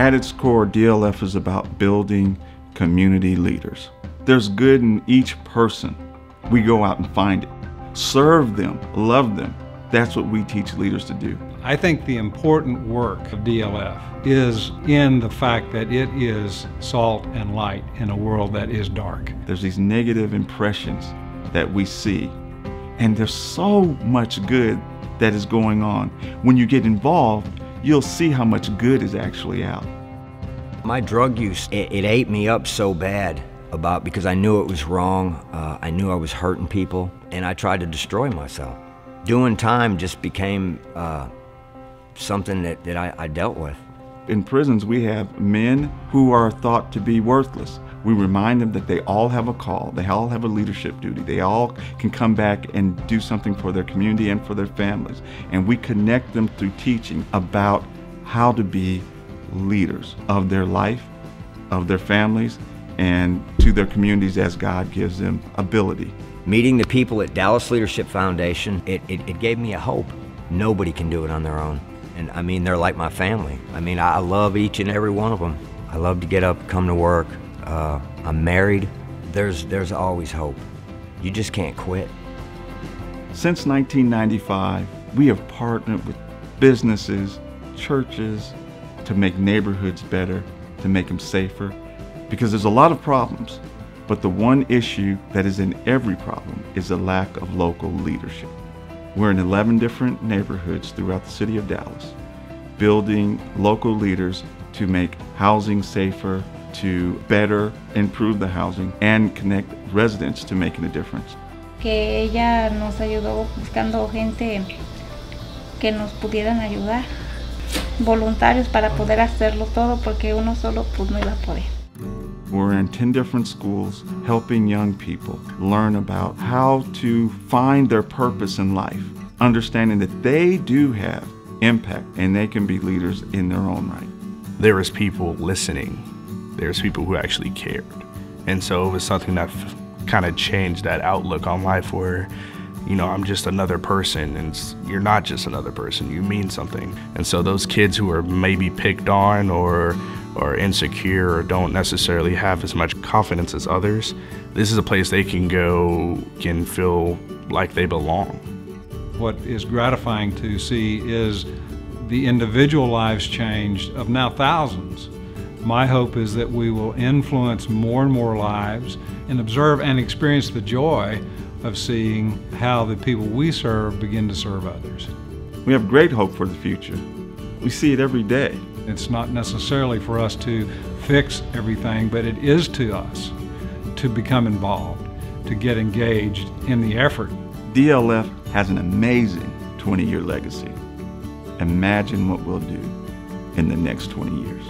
At its core, DLF is about building community leaders. There's good in each person. We go out and find it. Serve them, love them. That's what we teach leaders to do. I think the important work of DLF is in the fact that it is salt and light in a world that is dark. There's these negative impressions that we see, and there's so much good that is going on. When you get involved, you'll see how much good is actually out. My drug use, it ate me up so bad because I knew it was wrong. I knew I was hurting people, and I tried to destroy myself. Doing time just became something that I dealt with. In prisons, we have men who are thought to be worthless. We remind them that they all have a call, they all have a leadership duty, they all can come back and do something for their community and for their families. And we connect them through teaching about how to be leaders of their life, of their families, and to their communities as God gives them ability. Meeting the people at Dallas Leadership Foundation, it gave me a hope. Nobody can do it on their own. And I mean, they're like my family. I mean, I love each and every one of them. I love to get up, come to work. I'm married. There's always hope. You just can't quit. Since 1995, we have partnered with businesses, churches, to make neighborhoods better, to make them safer, because there's a lot of problems, but the one issue that is in every problem is a lack of local leadership. We're in 11 different neighborhoods throughout the city of Dallas, building local leaders to make housing safer, to better improve the housing, and connect residents to making a difference. Que ella nos ayudó buscando gente que nos pudieran ayudar, voluntarios para poder hacerlo todo, porque uno solo pues no iba a poder. We're in 10 different schools helping young people learn about how to find their purpose in life, understanding that they do have impact and they can be leaders in their own right. There was people listening. There's people who actually cared. And so it was something that kind of changed that outlook on life where, you know, I'm just another person, and you're not just another person, you mean something. And so those kids who are maybe picked on or insecure or don't necessarily have as much confidence as others, this is a place they can go, can feel like they belong. What is gratifying to see is the individual lives changed of now thousands. My hope is that we will influence more and more lives and observe and experience the joy of seeing how the people we serve begin to serve others. We have great hope for the future. We see it every day. It's not necessarily for us to fix everything, but it is to us to become involved, to get engaged in the effort. DLF has an amazing 20-year legacy. Imagine what we'll do in the next 20 years.